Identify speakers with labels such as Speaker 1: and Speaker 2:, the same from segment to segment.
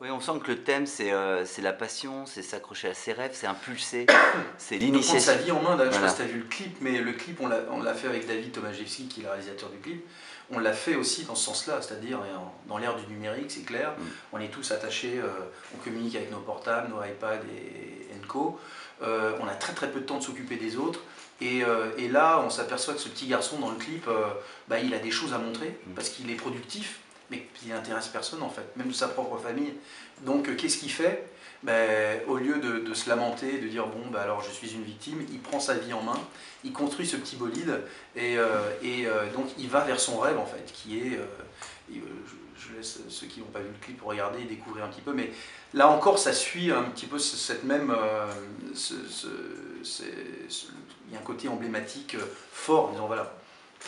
Speaker 1: Oui, on sent que le thème, c'est la passion, c'est s'accrocher à ses rêves, c'est impulser, c'est
Speaker 2: De prendre sa
Speaker 1: l'initiation.
Speaker 2: vie en main. Je sais pas
Speaker 1: Voilà.
Speaker 2: si tu as vu le clip, mais le clip, on l'a fait avec David Tomaszewski, qui est le réalisateur du clip. On l'a fait aussi dans ce sens-là, c'est-à-dire dans l'ère du numérique, c'est clair.
Speaker 1: Mm.
Speaker 2: On est tous attachés, on communique avec nos portables, nos iPads et co. On a très très peu de temps de s'occuper des autres. Et là, on s'aperçoit que ce petit garçon dans le clip, il a des choses à montrer, parce qu'il est productif, mais il n'intéresse personne en fait, même de sa propre famille. Donc qu'est-ce qu'il fait? Au lieu de se lamenter, de dire bon alors je suis une victime, il prend sa vie en main, il construit ce petit bolide donc il va vers son rêve en fait, qui est, je laisse ceux qui n'ont pas vu le clip regarder et découvrir un petit peu, mais là encore ça suit un petit peu cette même, il y a un côté emblématique fort, en disant voilà,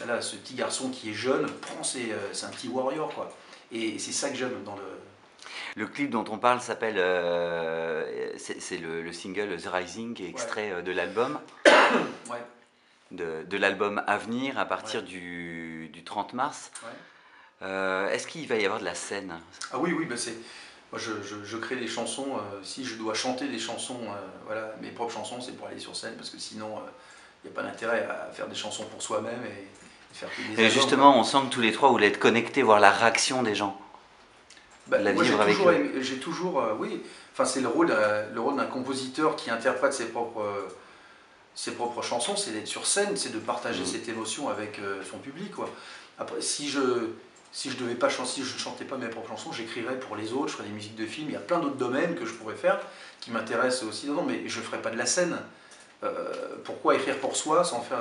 Speaker 2: là, ce petit garçon qui est jeune prend c'est un petit warrior quoi, et c'est ça que j'aime dans le...
Speaker 1: Le clip dont on parle s'appelle, c'est le single The Rising, qui est extrait de l'album.
Speaker 2: Ouais.
Speaker 1: De l'album à venir à partir
Speaker 2: Ouais.
Speaker 1: du 30 mars.
Speaker 2: Ouais.
Speaker 1: Est-ce qu'il va y avoir de la scène?
Speaker 2: Ah oui, oui, moi je crée des chansons, si je dois chanter des chansons, voilà, mes propres chansons, c'est pour aller sur scène, parce que sinon, il n'y a pas d'intérêt à faire des chansons pour soi-même et faire que des
Speaker 1: Et
Speaker 2: albums,
Speaker 1: justement,
Speaker 2: quoi.
Speaker 1: on sent que tous les trois, vous voulez être connectés, voir la réaction des gens. La
Speaker 2: Moi
Speaker 1: vivre avec eux.
Speaker 2: j'ai toujours, oui, enfin c'est le rôle d'un compositeur qui interprète ses propres chansons, c'est d'être sur scène, c'est de partager cette émotion avec son public, quoi. Après, si je devais pas chanter, si je ne chantais pas mes propres chansons, j'écrirais pour les autres, je ferais des musiques de films, il y a plein d'autres domaines que je pourrais faire qui m'intéressent aussi. Non, mais je ne ferais pas de la scène. Pourquoi écrire pour soi sans faire,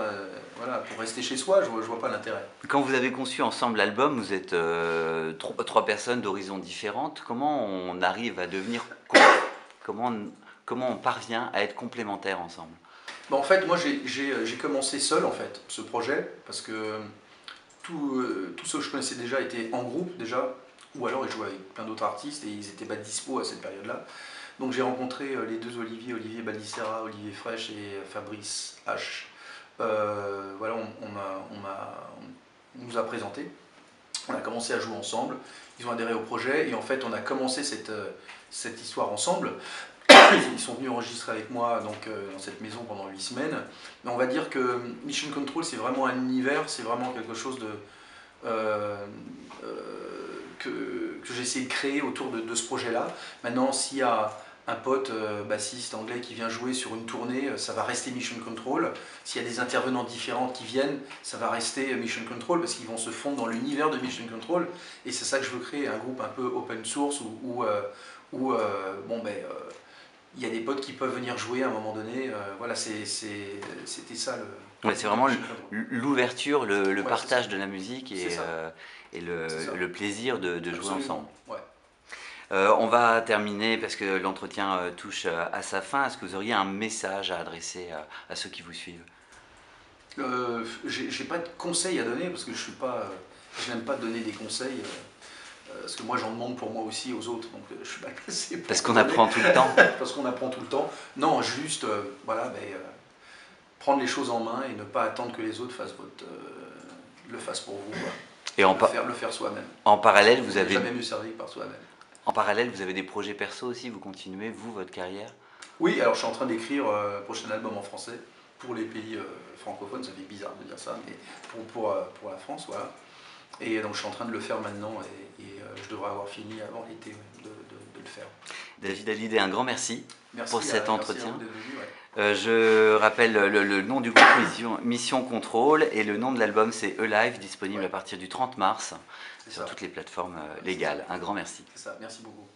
Speaker 2: voilà, pour rester chez soi, je vois pas l'intérêt.
Speaker 1: Quand vous avez conçu ensemble l'album, vous êtes trois personnes d'horizons différentes. Comment on arrive à devenir... comment on parvient à être complémentaires ensemble?
Speaker 2: En fait, moi j'ai commencé seul en fait ce projet, parce que tous ceux que je connaissais déjà étaient en groupe déjà, ou alors ils jouaient avec plein d'autres artistes et ils n'étaient pas dispo à cette période-là. Donc j'ai rencontré les deux Olivier Baldissera, Olivier Fraîche et Fabrice H. Voilà, on nous a présenté, on a commencé à jouer ensemble, ils ont adhéré au projet et en fait on a commencé cette histoire ensemble. Ils sont venus enregistrer avec moi donc, dans cette maison pendant 8 semaines. Mais on va dire que Mission Control, c'est vraiment un univers, c'est vraiment quelque chose que j'ai essayé de créer autour de ce projet-là. Maintenant, s'il y a un pote bassiste anglais qui vient jouer sur une tournée, ça va rester Mission Control. S'il y a des intervenants différents qui viennent, ça va rester Mission Control, parce qu'ils vont se fondre dans l'univers de Mission Control. Et c'est ça que je veux créer, un groupe un peu open source où il y a des potes qui peuvent venir jouer à un moment donné. Voilà, c'était ça le...
Speaker 1: Ouais, c'est vraiment l'ouverture, le
Speaker 2: Ouais,
Speaker 1: partage de la musique et
Speaker 2: ça.
Speaker 1: le plaisir de jouer
Speaker 2: Absolument.
Speaker 1: ensemble.
Speaker 2: Ouais.
Speaker 1: On va terminer parce que l'entretien touche à sa fin. Est-ce que vous auriez un message à adresser à ceux qui vous suivent?
Speaker 2: J'ai pas de conseils à donner, parce que je n'aime pas donner des conseils. Parce que moi j'en demande pour moi aussi aux autres, donc je suis pas placé pour
Speaker 1: Parce qu'on
Speaker 2: donner.
Speaker 1: apprend tout le temps.
Speaker 2: Parce qu'on apprend tout le temps. Non, juste prendre les choses en main et ne pas attendre que les autres le fassent pour vous.
Speaker 1: Et
Speaker 2: Le faire soi-même.
Speaker 1: en parallèle,
Speaker 2: On
Speaker 1: vous
Speaker 2: n'est
Speaker 1: avez,
Speaker 2: jamais mieux servi que par soi-même.
Speaker 1: en parallèle, vous avez des projets perso aussi. Vous continuez, vous, votre carrière?
Speaker 2: Oui, alors je suis en train d'écrire un prochain album en français pour les pays francophones. Ça fait bizarre de dire ça, mais pour la France, voilà. Et donc je suis en train de le faire maintenant et je devrais avoir fini avant l'été de le faire.
Speaker 1: David Hallyday, un grand merci pour cet entretien.
Speaker 2: Merci à vous d'être venu, ouais.
Speaker 1: Je rappelle le nom du groupe Mission Control, et le nom de l'album c'est Alive, disponible à partir du 30 mars sur toutes les plateformes légales. Un grand merci.
Speaker 2: C'est ça, merci beaucoup.